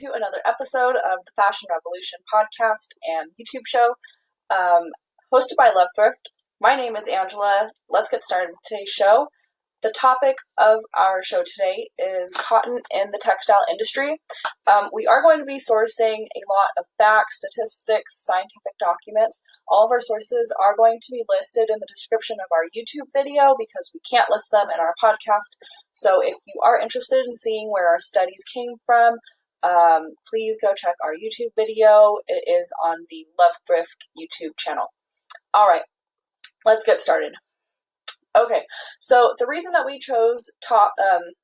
to another episode of the Fashion Revolution podcast and YouTube show, hosted by Love Thrift. My name is Angela. Let's get started with today's show. The topic of our show today is cotton in the textile industry. We are going to be sourcing a lot of facts, statistics, scientific documents. All of our sources are going to be listed in the description of our YouTube video because we can't list them in our podcast. So if you are interested in seeing where our studies came from, please go check our YouTube video. It is on the Love Thrift YouTube channel. All right, let's get started. Okay, so the reason that we chose cotton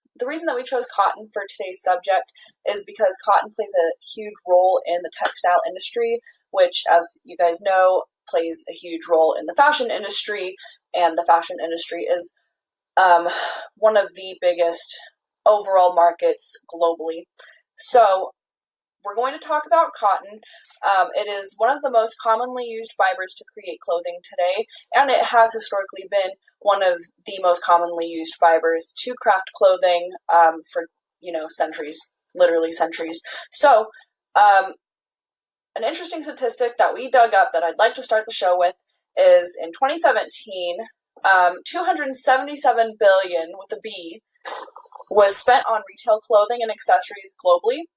for today's subject is because cotton plays a huge role in the textile industry, which, as you guys know, plays a huge role in the fashion industry, and the fashion industry is one of the biggest overall markets globally. So we're going to talk about cotton. It is one of the most commonly used fibers to create clothing today, and it has historically been one of the most commonly used fibers to craft clothing for, centuries, literally centuries. So, an interesting statistic that we dug up that I'd like to start the show with is in 2017, 277 billion with a B was spent on retail clothing and accessories globally.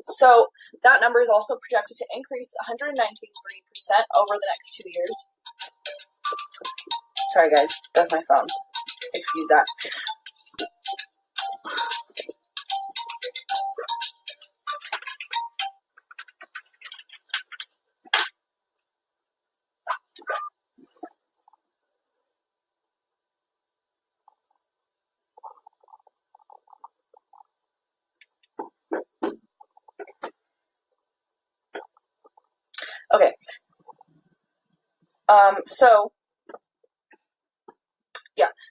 So that number is also projected to increase 193% over the next 2 years. Sorry guys, that's my phone. Excuse that. Okay.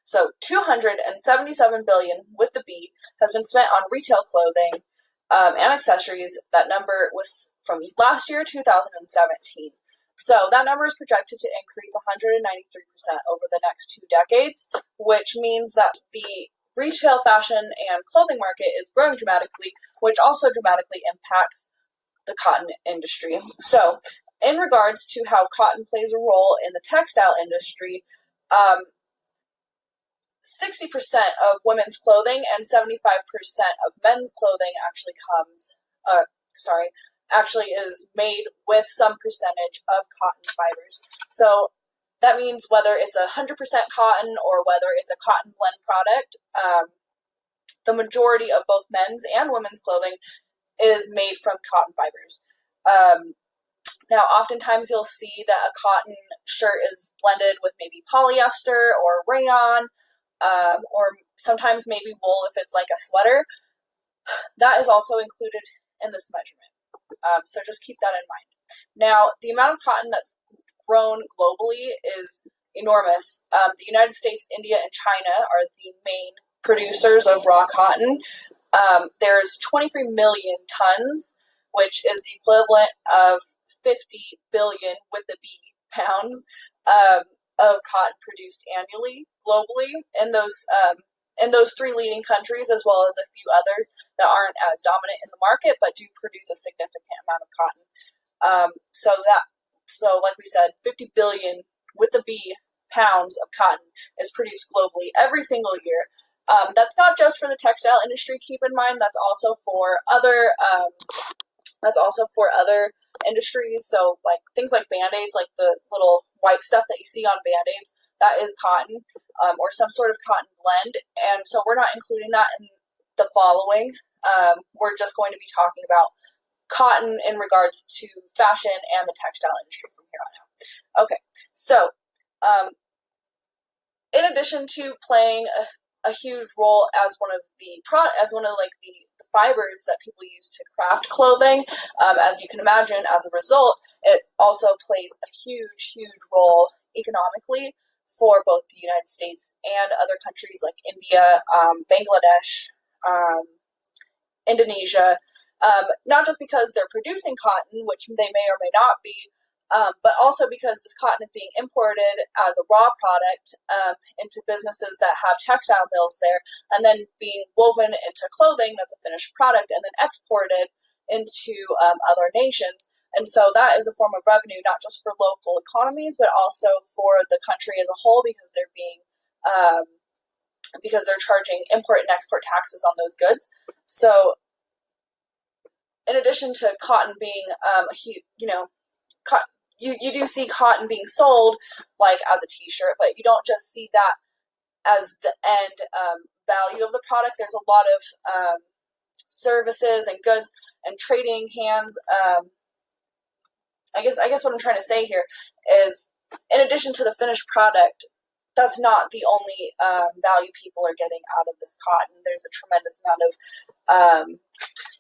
So 277 billion with the B has been spent on retail clothing and accessories. That number was from last year, 2017. So that number is projected to increase 193% over the next 2 decades, which means that the retail fashion and clothing market is growing dramatically, which also dramatically impacts the cotton industry. So in regards to how cotton plays a role in the textile industry, 60% of women's clothing and 75% of men's clothing actually is made with some percentage of cotton fibers. So that means whether it's 100% cotton or whether it's a cotton blend product, the majority of both men's and women's clothing is made from cotton fibers. Now, oftentimes you'll see that a cotton shirt is blended with maybe polyester or rayon, or sometimes maybe wool if it's like a sweater. That is also included in this measurement. So just keep that in mind. Now, the amount of cotton that's grown globally is enormous. The United States, India, and China are the main producers of raw cotton. There's 23 million tons, which is the equivalent of 50 billion with the B pounds of cotton produced annually globally in those 3 leading countries, as well as a few others that aren't as dominant in the market but do produce a significant amount of cotton. So like we said, 50 billion with the B pounds of cotton is produced globally every single year. That's not just for the textile industry. Keep in mind that's also for other industries. So like things like Band-Aids, like the little white stuff that you see on Band-Aids, that is cotton, or some sort of cotton blend. And so we're not including that in the following. We're just going to be talking about cotton in regards to fashion and the textile industry from here on out. Okay, so in addition to playing a huge role as one of the fibers that people use to craft clothing, as you can imagine, as a result, it also plays a huge role economically for both the United States and other countries like India, Bangladesh, Indonesia, not just because they're producing cotton, which they may or may not be but also because this cotton is being imported as a raw product into businesses that have textile mills there, and then being woven into clothing that's a finished product and then exported into other nations. And so that is a form of revenue, not just for local economies, but also for the country as a whole, because they're charging import and export taxes on those goods. So in addition to cotton being you do see cotton being sold like as a t-shirt, but you don't just see that as the end value of the product. There's a lot of services and goods and trading hands. I guess what I'm trying to say here is, in addition to the finished product, that's not the only value people are getting out of this cotton. There's a tremendous amount of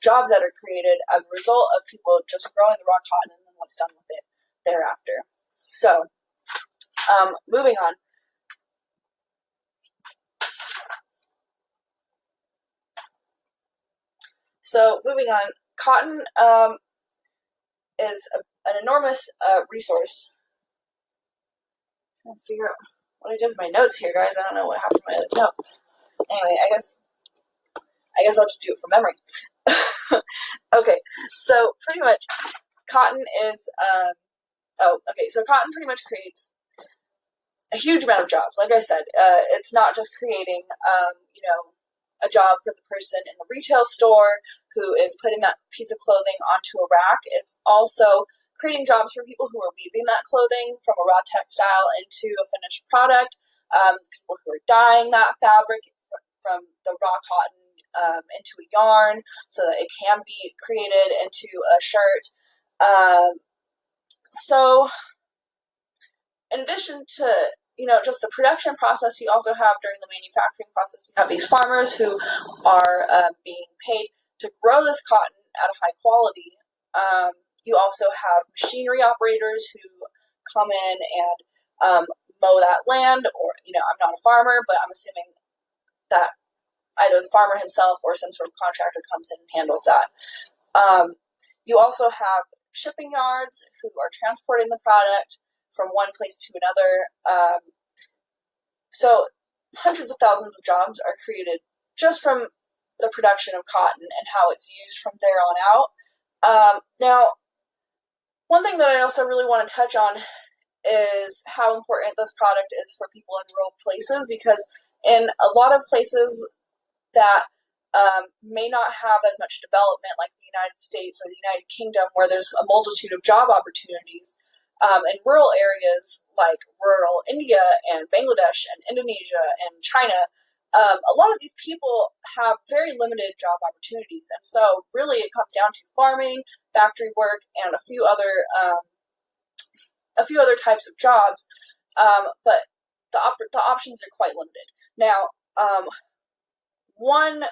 jobs that are created as a result of people just growing the raw cotton and then what's done with it thereafter. So, moving on. Cotton is an enormous resource. I'm trying to figure out what I did with my notes here, guys. I don't know what happened to my note. Anyway, I guess I'll just do it from memory. Okay, so pretty much, cotton is so cotton pretty much creates a huge amount of jobs. Like I said, it's not just creating a job for the person in the retail store who is putting that piece of clothing onto a rack. It's also creating jobs for people who are weaving that clothing from a raw textile into a finished product, people who are dyeing that fabric from the raw cotton into a yarn so that it can be created into a shirt. So in addition to just the production process, you also have, during the manufacturing process, you have these farmers who are being paid to grow this cotton at a high quality. You also have machinery operators who come in and mow that land, or, I'm not a farmer, but I'm assuming that either the farmer himself or some sort of contractor comes in and handles that. You also have shipping yards who are transporting the product from one place to another. So hundreds of thousands of jobs are created just from the production of cotton and how it's used from there on out. Now, one thing that I also really want to touch on is how important this product is for people in rural places, because in a lot of places that may not have as much development, like the United States or the United Kingdom, where there's a multitude of job opportunities, in rural areas like rural India and Bangladesh and Indonesia and China, a lot of these people have very limited job opportunities. And so really it comes down to farming, factory work, and a few other types of jobs. But the options are quite limited. Now, one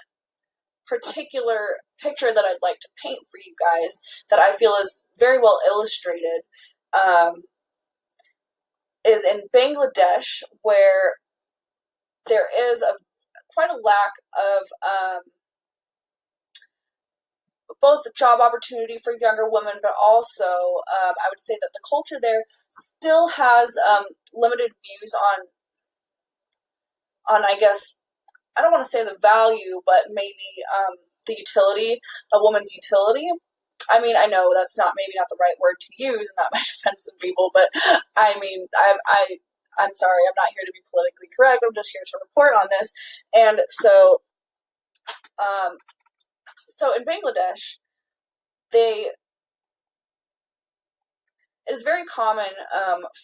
particular picture that I'd like to paint for you guys that I feel is very well illustrated is in Bangladesh, where there is quite a lack of both job opportunity for younger women, but also I would say that the culture there still has limited views on I guess, I don't want to say the value, but maybe the utility, a woman's utility. I mean, I know that's maybe not the right word to use, and that might offend some people, but I mean, I'm sorry, I'm not here to be politically correct. I'm just here to report on this. And so, in Bangladesh, it is very common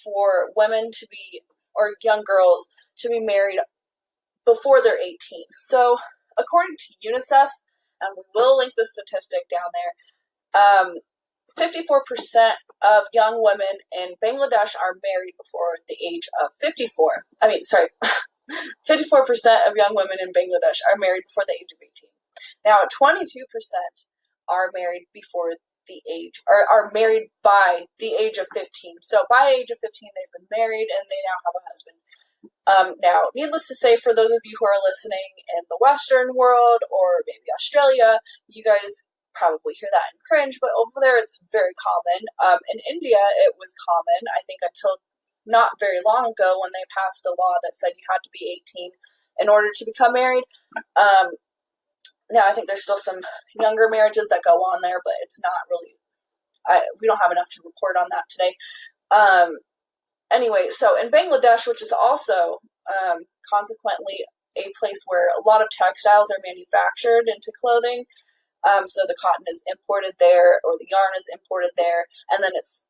for women to be, or young girls to be married before they're 18. So, according to UNICEF, and we will link the statistic down there, 54% of young women in Bangladesh are married before the age of 54. 54% of young women in Bangladesh are married before the age of 18. Now, 22% are married before the age, or are married by the age of 15. So by age of 15, they've been married and they now have a husband. Now, needless to say, for those of you who are listening in the Western world or maybe Australia, you guys probably hear that and cringe, but over there it's very common. In India, it was common, I think, until not very long ago when they passed a law that said you had to be 18 in order to become married. Now, I think there's still some younger marriages that go on there, but it's not really, we don't have enough to report on that today. Anyway, so in Bangladesh, which is also consequently a place where a lot of textiles are manufactured into clothing, so the cotton is imported there, or the yarn is imported there, and then it's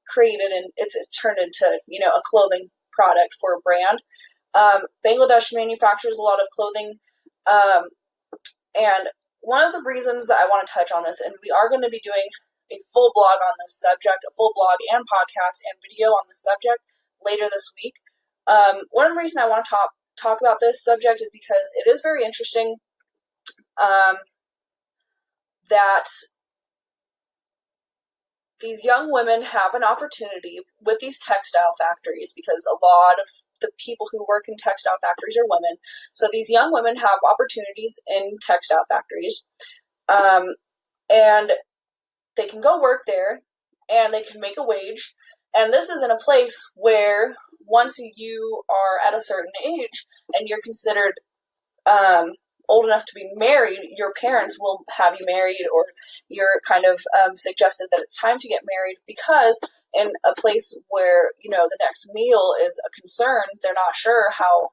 created and it's turned into, a clothing product for a brand. Bangladesh manufactures a lot of clothing, and one of the reasons that I want to touch on this, and we are going to be doing a full blog on this subject, a full blog and podcast and video on this subject later this week. One reason I want to talk about this subject is because it is very interesting that these young women have an opportunity with these textile factories, because a lot of the people who work in textile factories are women. So these young women have opportunities in textile factories, and they can go work there, and they can make a wage. And this is in a place where once you are at a certain age and you're considered old enough to be married, your parents will have you married, or you're kind of suggested that it's time to get married, because in a place where, the next meal is a concern, they're not sure how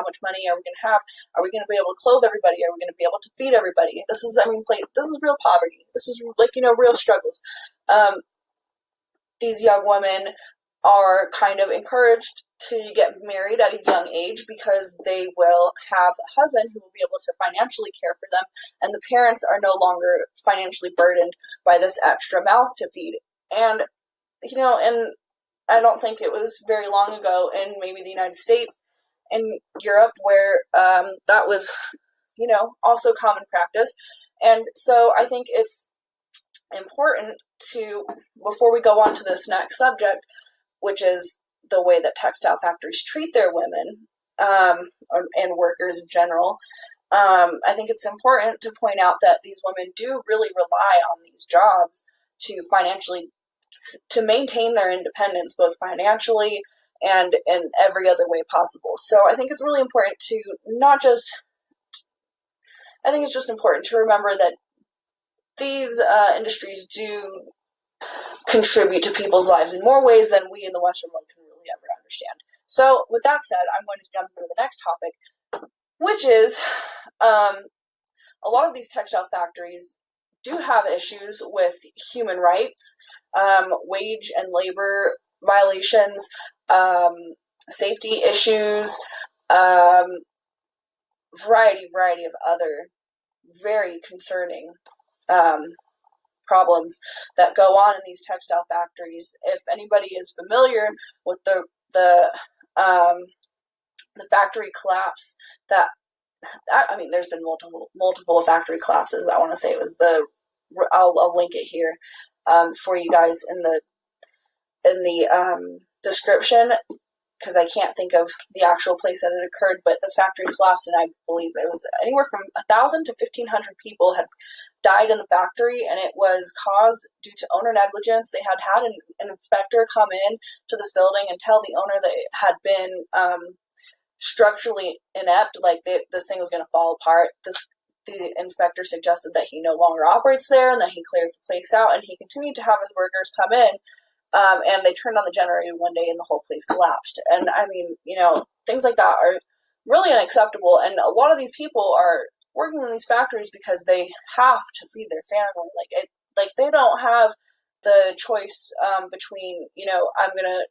much money are we going to have? Are we going to be able to clothe everybody? Are we going to be able to feed everybody? This is real poverty. This is real struggles. These young women are kind of encouraged to get married at a young age, because they will have a husband who will be able to financially care for them, and the parents are no longer financially burdened by this extra mouth to feed. And, and I don't think it was very long ago in maybe the United States and Europe where that was, also common practice. And so I think it's important to, before we go on to this next subject, which is the way that textile factories treat their women and workers in general, I think it's important to point out that these women do really rely on these jobs to maintain their independence, both financially and in every other way possible. So I think it's really important I think it's just important to remember that these industries do contribute to people's lives in more ways than we in the Western world can really ever understand. So with that said, I'm going to jump into the next topic, which is a lot of these textile factories do have issues with human rights, wage and labor violations, safety issues, variety of other very concerning problems that go on in these textile factories. If anybody is familiar with the factory collapse there's been multiple factory collapses. I want to say it was I'll link it here for you guys in the description, because I can't think of the actual place that it occurred, but this factory collapsed, and I believe it was anywhere from 1,000 to 1,500 people had died in the factory, and it was caused due to owner negligence. They had an inspector come in to this building and tell the owner that it had been structurally inept, like this thing was going to fall apart. The inspector suggested that he no longer operates there and that he clears the place out, and he continued to have his workers come in, and they turned on the generator one day and the whole place collapsed. And things like that are really unacceptable, and a lot of these people are working in these factories because they have to feed their family. They don't have the choice between, I'm going to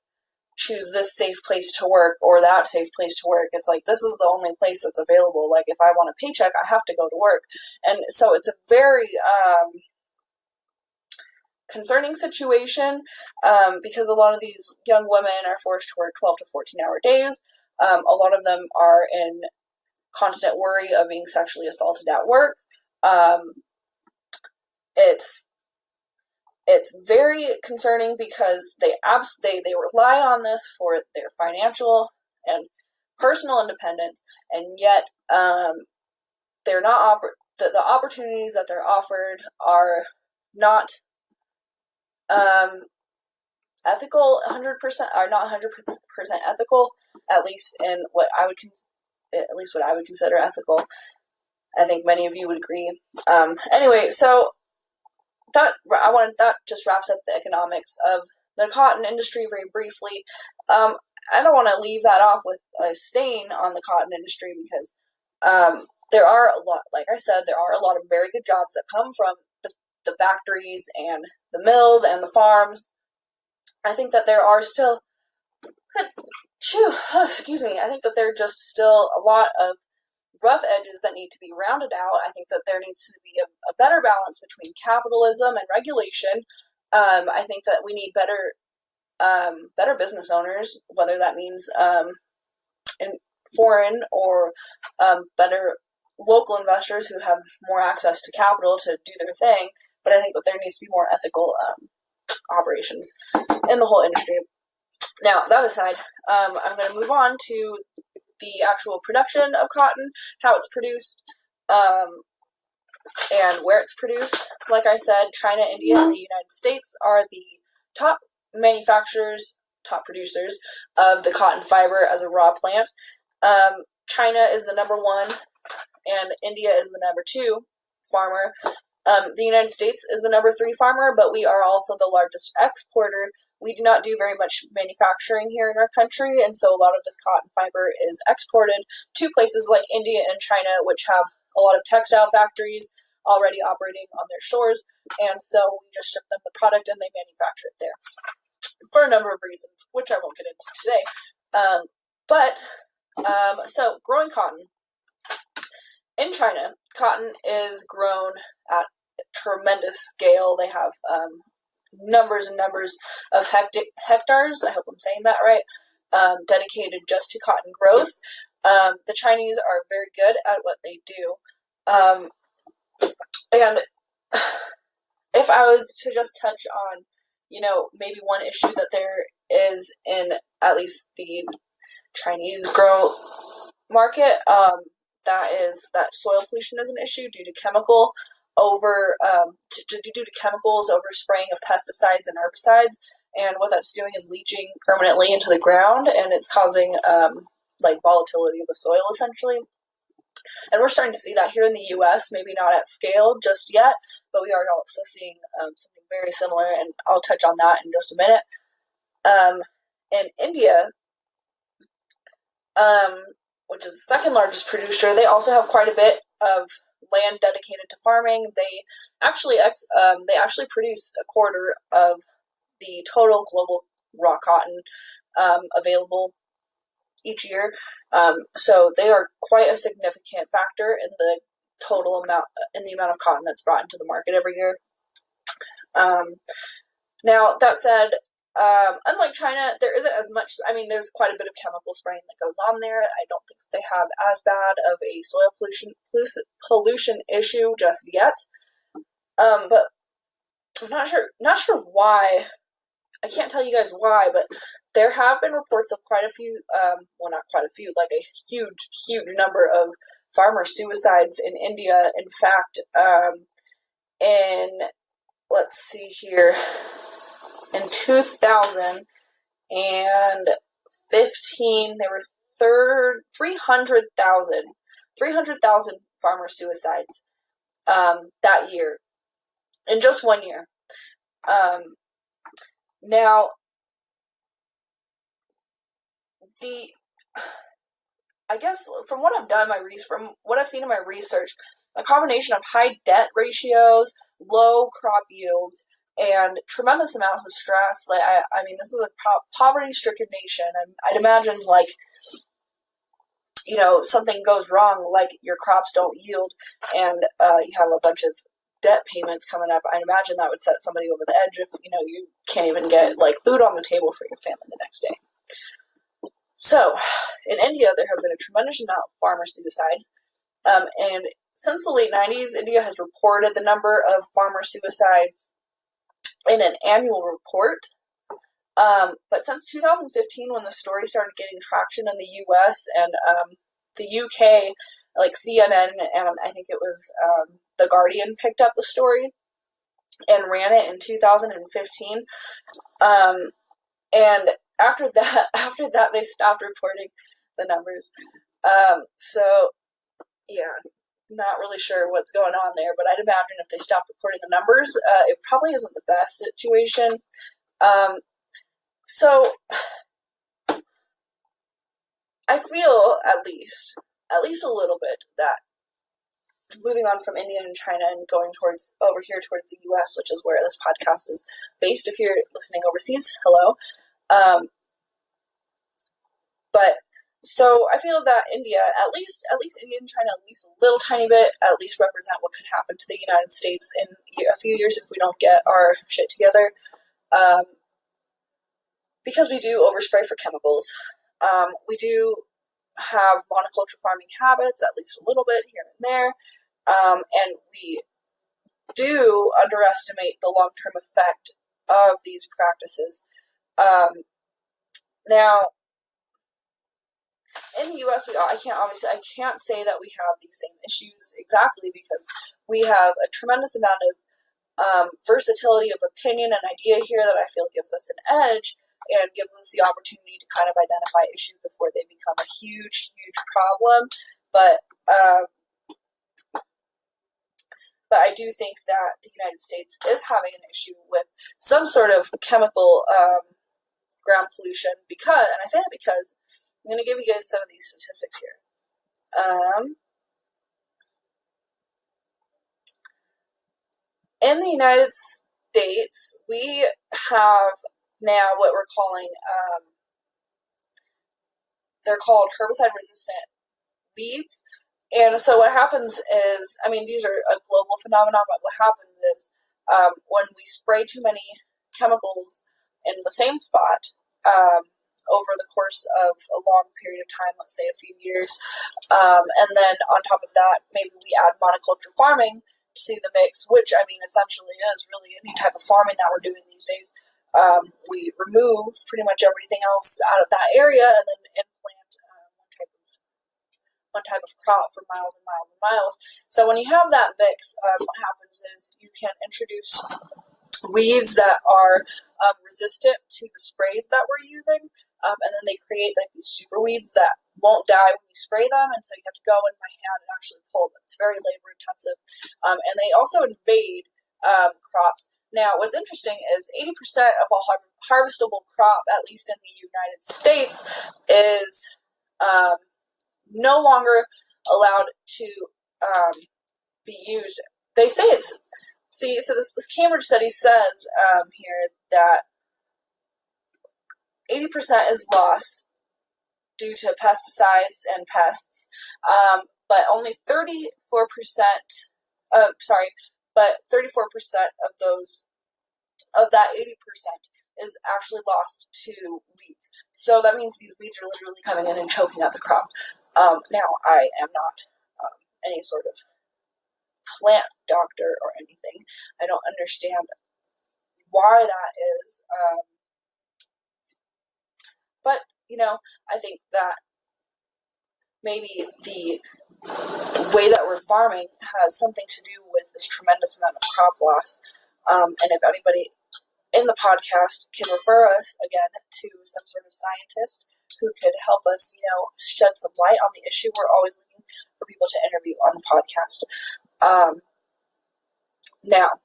choose this safe place to work or that safe place to work. It's like, this is the only place that's available. Like, if I want a paycheck, I have to go to work. And so it's a very concerning situation, because a lot of these young women are forced to work 12 to 14-hour days. A lot of them are in constant worry of being sexually assaulted at work. It's very concerning because they rely on this for their financial and personal independence, and yet they're not the opportunities that they're offered are not ethical 100%, are not 100% ethical, at least in what I would consider ethical. I think many of you would agree. Anyway, so that just wraps up the economics of the cotton industry very briefly. I don't want to leave that off with a stain on the cotton industry because there are a lot, like I said, there are a lot of very good jobs that come from the factories and the mills and the farms. I think that there are still, I think that there are just still a lot of rough edges that need to be rounded out. I think that there needs to be a better balance between capitalism and regulation. I think that we need better business owners, whether that means in foreign or better local investors who have more access to capital to do their thing. But I think that there needs to be more ethical operations in the whole industry. Now, that aside, I'm going to move on to the actual production of cotton, how it's produced, and where it's produced. Like I said, China, India, and the United States are the top top producers of the cotton fiber as a raw plant. China is the number one, and India is the number two farmer. The United States is the number three farmer, but we are also the largest exporter. We do not do very much manufacturing here in our country, and so a lot of this cotton fiber is exported to places like India and China, which have a lot of textile factories already operating on their shores, and so we just ship them the product and they manufacture it there for a number of reasons, which I won't get into today. So growing cotton. In China, cotton is grown at a tremendous scale. They have numbers and numbers of hectares, I hope I'm saying that right, dedicated just to cotton growth. The Chinese are very good at what they do. And if I was to just touch on, maybe one issue that there is in at least the Chinese grow market, that soil pollution is an issue due to chemicals over spraying of pesticides and herbicides, and what that's doing is leaching permanently into the ground, and it's causing volatility of the soil essentially. And we're starting to see that here in the U.S., maybe not at scale just yet, but we are also seeing something very similar, and I'll touch on that in just a minute. In India, which is the second largest producer, they also have quite a bit of land dedicated to farming. They actually produce a quarter of the total global raw cotton available each year. So they are quite a significant factor in the total amount, of cotton that's brought into the market every year. Now, that said, unlike China, there isn't as much, there's quite a bit of chemical spraying that goes on there. I don't think they have as bad of a soil pollution issue just yet. But I'm not sure why. I can't tell you guys why, but there have been reports of quite a few, not quite a few, like a huge, huge number of farmer suicides in India. In fact, let's see here, in 2015, there were 300,000 farmer suicides that year, in just 1 year. Now, I guess from what I've done, from what I've seen in my research, a combination of high debt ratios, low crop yields, and tremendous amounts of stress. This is a poverty-stricken nation. I'd imagine, something goes wrong, like your crops don't yield, and you have a bunch of debt payments coming up. I'd imagine that would set somebody over the edge if, you can't even get, food on the table for your family the next day. So, in India, there have been a tremendous amount of farmer suicides, and since the late 90s, India has reported the number of farmer suicides in an annual report. But since 2015, when the story started getting traction in the U.S. and the UK, like CNN and I think it was The Guardian picked up the story and ran it in 2015. And after that, they stopped reporting the numbers. So yeah, not really sure what's going on there, but I'd imagine if they stopped reporting the numbers, it probably isn't the best situation. So I feel at least a little bit that moving on from India and China and going towards over here towards the U.S., which is where this podcast is based. If you're listening overseas, hello. But so I feel that India, at least India and China, at least a little tiny bit, at least represent what could happen to the United States in a few years if we don't get our shit together. Because we do overspray for chemicals. We do have monoculture farming habits, at least a little bit here and there. And we do underestimate the long-term effect of these practices. Now, in the U.S., I can't say that we have these same issues exactly because we have a tremendous amount of versatility of opinion and idea here that I feel gives us an edge and gives us the opportunity to kind of identify issues before they become a huge, huge problem. But I do think that the United States is having an issue with some sort of chemical ground pollution because, and I say that because I'm going to give you guys some of these statistics here. In the United States, we have now what we're calling, they're called herbicide-resistant weeds. And so what happens is, I mean, these are a global phenomenon, but what happens is when we spray too many chemicals in the same spot over the course of a long period of time, let's say a few years, and then on top of that, maybe we add monoculture farming to the mix, which, I mean, essentially is really any type of farming that we're doing these days. We remove pretty much everything else out of that area and then implant one type of crop for miles and miles and miles. So when you have that mix, what happens is you can introduce weeds that are resistant to the sprays that we're using, and then they create like these super weeds that won't die when you spray them, and so you have to go in by hand and actually pull them. It's very labor intensive, and they also invade crops. Now, what's interesting is 80% of all harvestable crop, at least in the United States, is no longer allowed to be used. They say it's, so this Cambridge study says here that 80% is lost due to pesticides and pests, but only 34%, but 34% of that 80% is actually lost to weeds. So that means these weeds are literally coming in and choking out the crop. Now, I am not any sort of plant doctor or anything. I don't understand why that is. But, I think that maybe the way that we're farming has something to do with this tremendous amount of crop loss. And if anybody in the podcast can refer us again to some sort of scientist who could help us, shed some light on the issue, we're always looking for people to interview on the podcast. Now,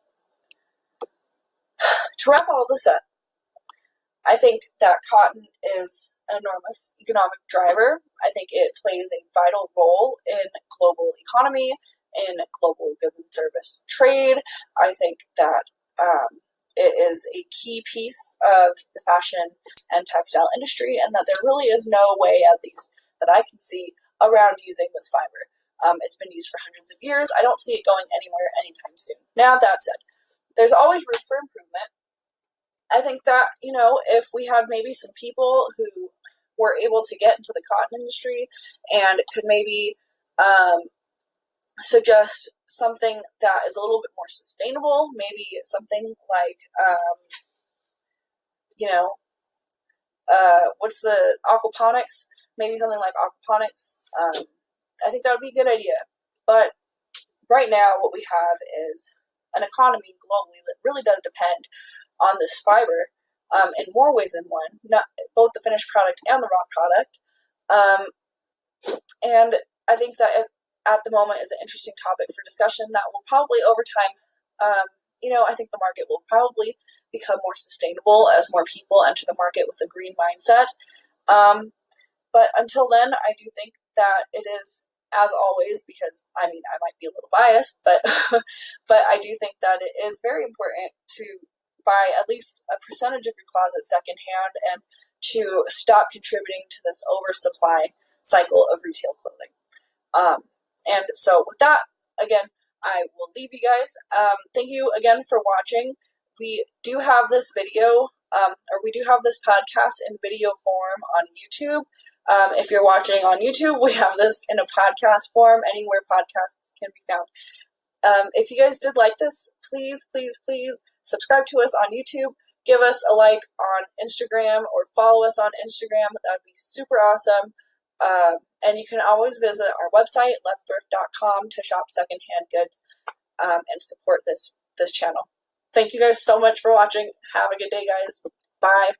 to wrap all this up, I think that cotton is an enormous economic driver. I think it plays a vital role in global economy, in global goods and service trade. I think that it is a key piece of the fashion and textile industry, and that there really is no way, at least that I can see, around using this fiber. It's been used for hundreds of years. I don't see it going anywhere anytime soon. Now, that said, there's always room for improvement. I think that, if we had maybe some people who were able to get into the cotton industry and could maybe suggest something that is a little bit more sustainable, maybe something like, what's the aquaponics? Maybe something like aquaponics I think that would be a good idea. But right now, what we have is an economy globally that really does depend on this fiber in more ways than one, not both the finished product and the raw product. And I think that at the moment is an interesting topic for discussion that will probably over time, I think the market will probably become more sustainable as more people enter the market with a green mindset. But until then, I do think that it is, as always, because I might be a little biased, but but I do think that it is very important to buy at least a percentage of your closet secondhand and to stop contributing to this oversupply cycle of retail clothing. And so with that, again, I will leave you guys. Thank you again for watching. We do have this video, or we do have this podcast in video form on YouTube. If you're watching on YouTube, we have this in a podcast form, anywhere podcasts can be found. If you guys did like this, please, please, please subscribe to us on YouTube. Give us a like on Instagram or follow us on Instagram. That would be super awesome. And you can always visit our website, levthrift.com, to shop secondhand goods and support this channel. Thank you guys so much for watching. Have a good day, guys. Bye.